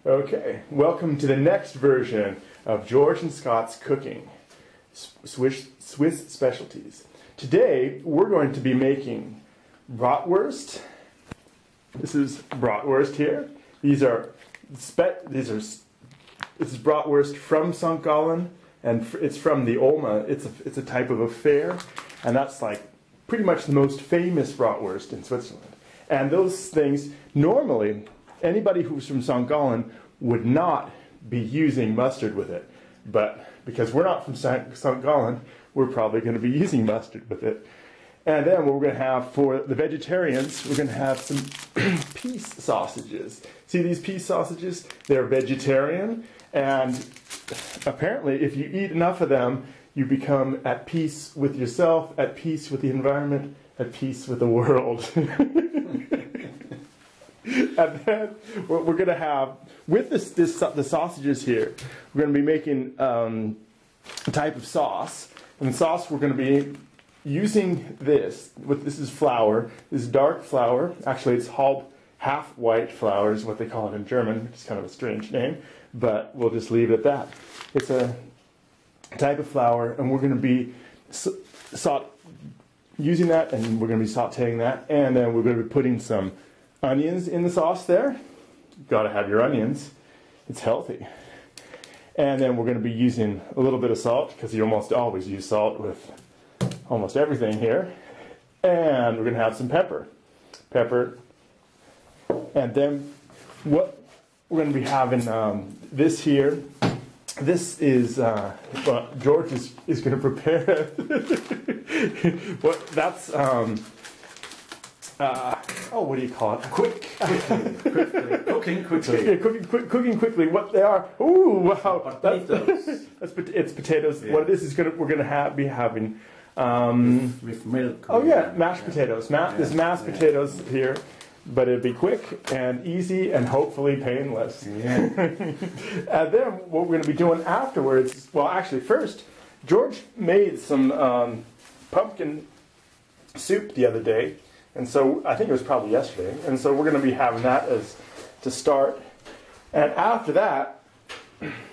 Okay, welcome to the next version of George and Scott's Cooking, Swiss Specialties. Today, we're going to be making bratwurst. This is bratwurst here. This is bratwurst from St. Gallen, and it's from the olma. It's a type of a fare, and that's like pretty much the most famous bratwurst in Switzerland. And those things, normally, anybody who's from St. Gallen would not be using mustard with it. But because we're not from St. Gallen, we're probably going to be using mustard with it. And then what we're going to have for the vegetarians, we're going to have some peace sausages. See these peace sausages? They're vegetarian, and apparently if you eat enough of them, you become at peace with yourself, at peace with the environment, at peace with the world. And then what we're going to have, with the sausages here, we're going to be making a type of sauce. And the sauce we're going to be using this is flour. This is dark flour. Actually, it's half white flour is what they call it in German, which is kind of a strange name, but we'll just leave it at that. It's a type of flour, and we're going to be using that, and we're going to be sauteing that, and then we're going to be putting some onions in the sauce there. Got to have your onions. It's healthy. And then we're going to be using a little bit of salt, because you almost always use salt with almost everything here. And we're going to have some pepper. And then what we're going to be having this here. This is well, George is going to prepare. What do you call it? Cooking quickly. Yeah, cooking quickly. What they are? Ooh, wow! It's potatoes. Yeah. What it is we're going to be having with milk. Oh yeah, mashed potatoes. There's mashed potatoes here, but it'd be quick and easy and hopefully painless. Yeah. And then what we're going to be doing afterwards. Well, actually, first, George made some pumpkin soup the other day. And so, I think it was probably yesterday, and so we're going to be having that as to start. And after that,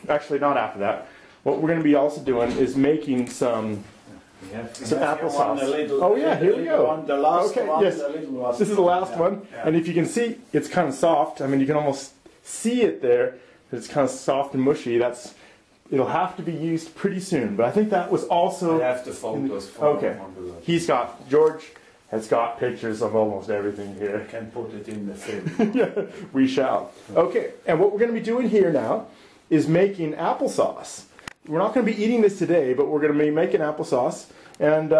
actually not after that, what we're going to be also doing is making some applesauce. Oh yeah, here we go. The last one, yes, this is the last one. Yeah. And if you can see, it's kind of soft. I mean, you can almost see it there. It's kind of soft and mushy. It'll have to be used pretty soon. But I think that was also... I have to focus. Okay. George has got pictures of almost everything here. I can put it in the film. Yeah, we shall. Okay, and what we're going to be doing here now is making applesauce. We're not going to be eating this today, but we're going to be making applesauce. And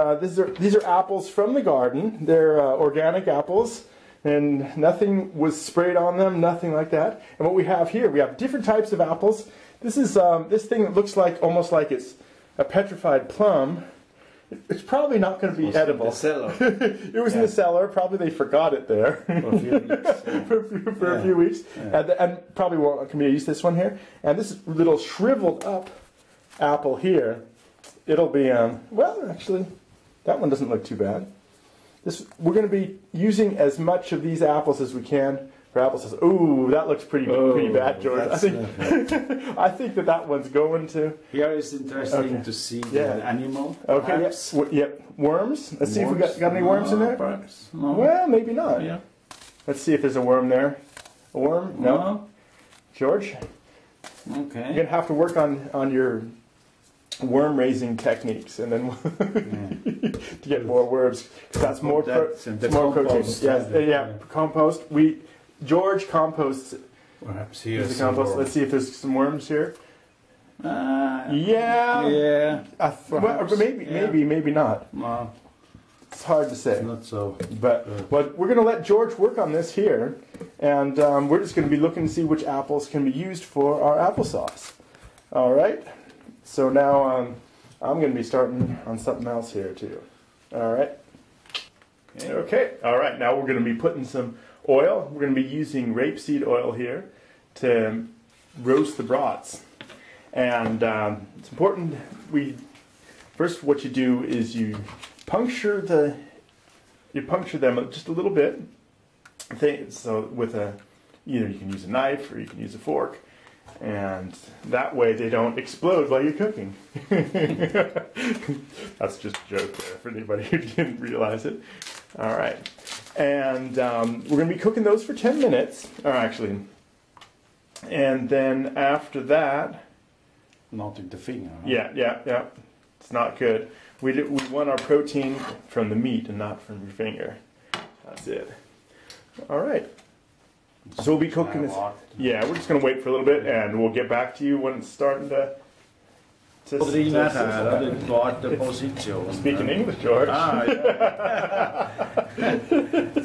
these are apples from the garden. They're organic apples, and nothing was sprayed on them, nothing like that. And what we have here, we have different types of apples. This is this thing that looks like almost like it's a petrified plum. It's probably not going to be edible. In the cellar. It was in the cellar. Probably they forgot it there for a few weeks. Yeah. for a few weeks, and probably won't. Can we use this one here? And this little shriveled up apple here, it'll be well, actually, that one doesn't look too bad. We're going to be using as much of these apples as we can for applesauce. Ooh, that looks pretty bad, George. I think that one's going to. Here is interesting to see the animal. Okay, yep. Worms. Let's see if we got any worms in there. Perhaps. No. Well, maybe not. Yeah. Let's see if there's a worm there. A worm? No. George? Okay. You're going to have to work on your worm raising techniques, and then to get more worms. That's more protein. Yeah, compost. George composts. Perhaps here. Let's see if there's some worms here. Yeah. Maybe not. No. It's hard to say. Not so. But we're going to let George work on this here, and we're just going to be looking to see which apples can be used for our applesauce. All right. So now I'm going to be starting on something else here too. All right. Okay. All right. Now we're going to be putting some oil. We're going to be using rapeseed oil here to roast the brats. And it's important. First, what you do is you puncture them just a little bit. So with a either you can use a knife or you can use a fork. And that way they don't explode while you're cooking. That's just a joke there for anybody who didn't realize it. All right. And we're going to be cooking those for 10 minutes. Or actually, and then after that... Not with the finger. Huh? Yeah. It's not good. We want our protein from the meat and not from your finger. That's it. All right. So we'll be cooking this. Yeah, we're just going to wait for a little bit, and we'll get back to you when it's starting to Speaking English, George.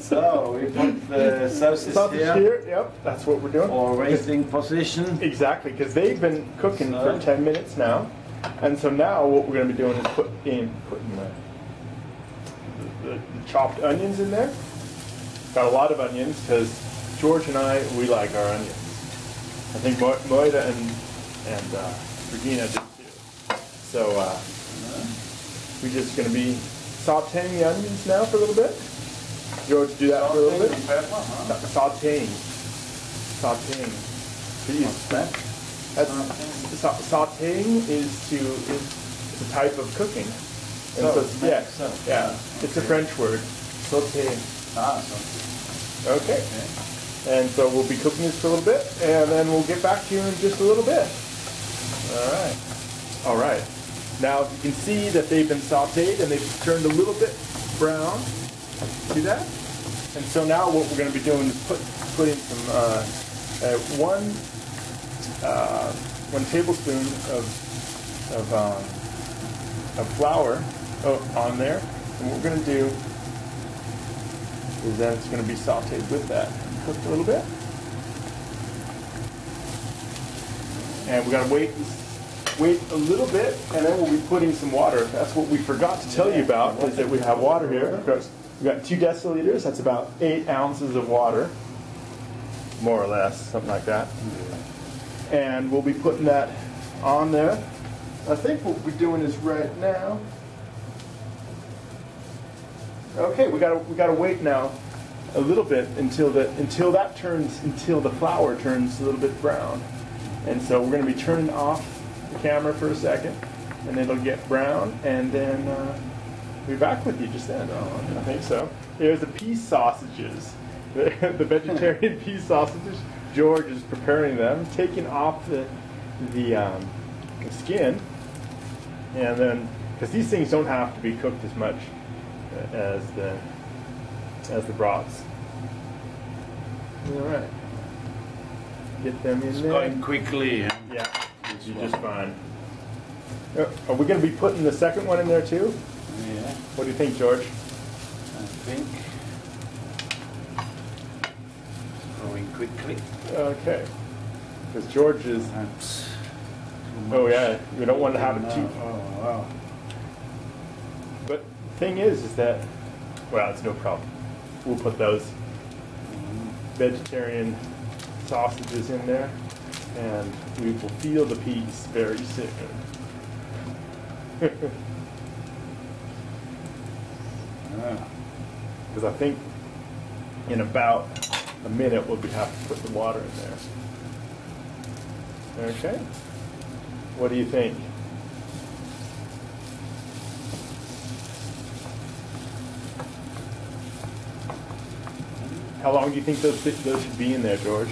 So we put the sausage here. Yep, that's what we're doing. Or resting position. Exactly, because they've been cooking for 10 minutes now, and so now what we're going to be doing is putting the chopped onions in there. Got a lot of onions because George and we like our onions. I think Moida and Regina do too. So we're just going to be sauteing the onions now for a little bit. George, do that for a little bit. Sauteing. Sauteing is a type of cooking. And it's a French word. Sauteing. Okay. And so we'll be cooking this for a little bit, and then we'll get back to you in just a little bit. All right. Now you can see that they've been sauteed and they've turned a little bit brown. See that? And so now what we're going to be doing is putting some one tablespoon of flour on there. And what we're going to do is then it's going to be sauteed with that, cooked a little bit. And we got to wait a little bit, and then we'll be putting some water. That's what we forgot to tell you about, is that we have water here. We've got 2 deciliters. That's about 8 ounces of water, more or less, something like that. And we'll be putting that on there. I think what we're doing is right now. Okay, we gotta wait now a little bit until the flour turns a little bit brown. And so we're going to be turning off the camera for a second, and it'll get brown, and then we'll be back with you just then. I think so. There's the peas sausages, the vegetarian peas sausages. George is preparing them, taking off the skin, and then because these things don't have to be cooked as much as the brats. All right. Get them in there. Going quickly. Yeah, which is just fine. Are we going to be putting the second one in there too? Yeah. What do you think, George? I think going quickly. Okay. Because George is... Oh yeah, we don't want to have it too... Oh wow. But the thing is that... Well, it's no problem. We'll put those vegetarian sausages in there, and we will feel the peas very soon. Because I think in about a minute we'll have to put the water in there. Okay? What do you think? How long do you think those should be in there, George?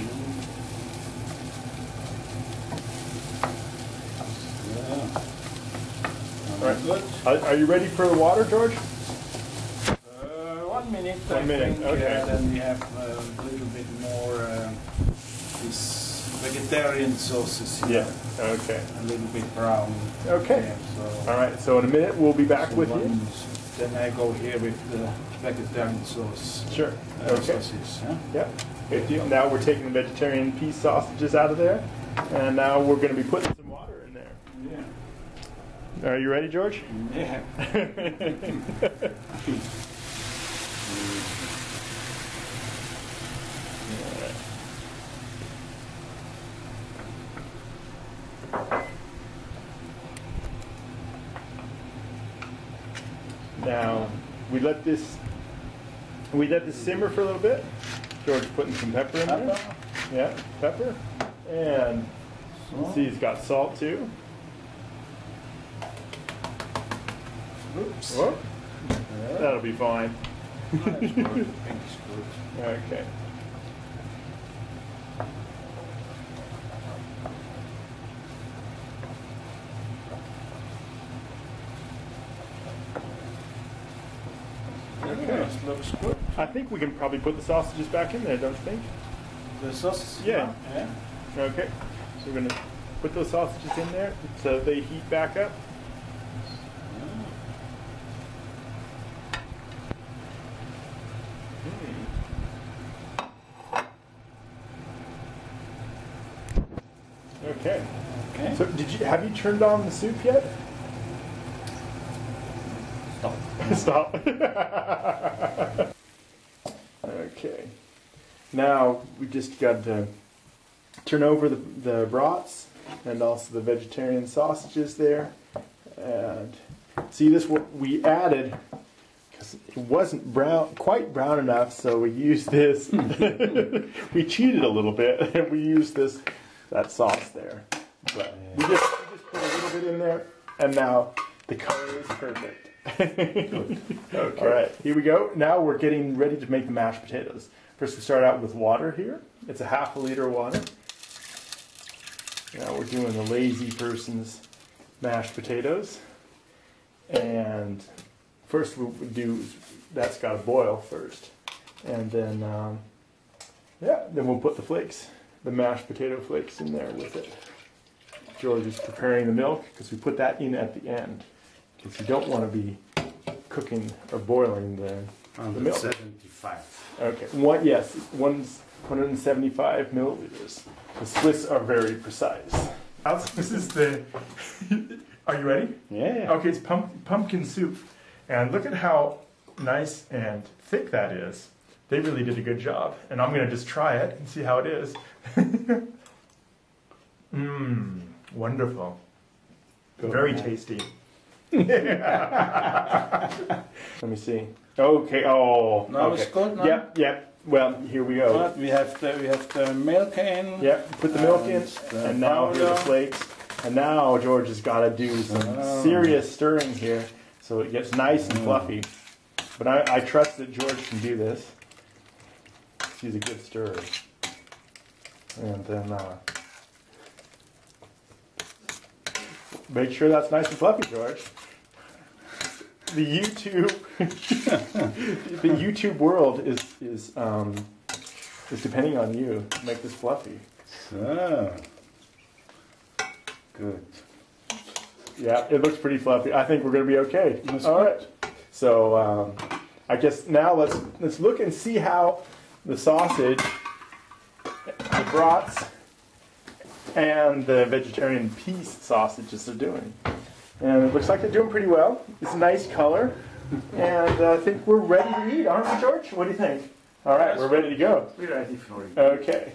All right. Good. Are you ready for the water, George? 1 minute. 1 minute. Think, okay. Then we have a little bit more this vegetarian sauces here. Yeah. Okay. A little bit brown. Okay. Yeah, so All right. So in a minute we'll be back with you. Then I go here with the vegetarian sauce. Sure. Okay. Sauces, yeah? Yeah. Now we're taking the vegetarian peas sausages out of there, and now we're going to be putting some water in there. Yeah. Are you ready, George? Yeah. Now we let this simmer for a little bit. George putting some pepper in there. Yeah, pepper. And let's see, he's got salt too. Oops. Whoop. That'll be fine. Nice good. Pink is good. Okay. Okay, this looks good. I think we can probably put the sausages back in there, don't you think? The sausage? Yeah. Yeah. Okay. So we're going to put those sausages in there so they heat back up. Okay. Okay. So have you turned on the soup yet? Stop. Stop. Okay. Now we just got to turn over the brats and also the vegetarian sausages there. And see, this what we added because it wasn't quite brown enough, so we used this. We cheated a little bit and we used that sauce there. But we just put a little bit in there, and now the color is perfect. Good. Okay. All right, here we go. Now we're getting ready to make the mashed potatoes. First we start out with water here. It's a ½ liter of water. Now we're doing the lazy person's mashed potatoes. And first what we do is that's got to boil first. And then, then we'll put the flakes, the mashed potato flakes in there with it. George is preparing the milk because we put that in at the end. Because you don't want to be cooking or boiling the milk. 175. Okay. One's 175 milliliters. The Swiss are very precise. This is the. Are you ready? Yeah. Okay, it's pumpkin soup, and look at how nice and thick that is. They really did a good job, and I'm gonna just try it and see how it is. Mmm, wonderful. Good. Very tasty. Let me see. Okay. Oh. Now okay. it's good now? Yep. Well, here we go. But we have the milk in. Yep. Put the milk in, and now here are the powder. flakes. And now George has got to do some serious stirring here, so it gets nice and fluffy. But I trust that George can do this. He's a good stirrer. And then make sure that's nice and fluffy, George. The YouTube world is depending on you to make this fluffy. So. Good. Yeah, it looks pretty fluffy. I think we're going to be okay. That's All good. right. So I guess now let's look and see how the sausage, the brats, and the vegetarian piece sausages are doing. And it looks like they're doing pretty well. It's a nice color. And I think we're ready to eat, aren't we, George? What do you think? All right, we're ready to go. We're ready for it. Okay.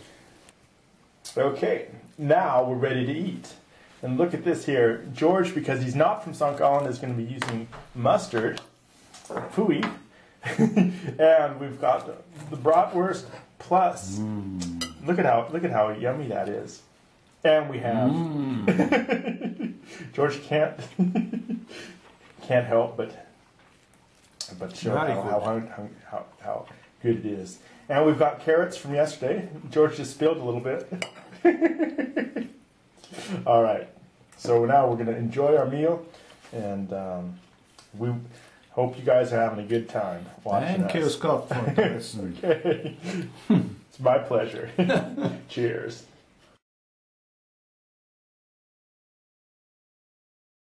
Okay, now we're ready to eat. And look at this here. George, because he's not from St. Gallen, is going to be using mustard, fooey. And we've got the bratwurst plus. Look at how yummy that is. And we have George can't help but show how good it is. And we've got carrots from yesterday. George just spilled a little bit. All right. So now we're going to enjoy our meal, and we hope you guys are having a good time watching Thank you, us. Scott, for listening. Okay. It's my pleasure. Cheers.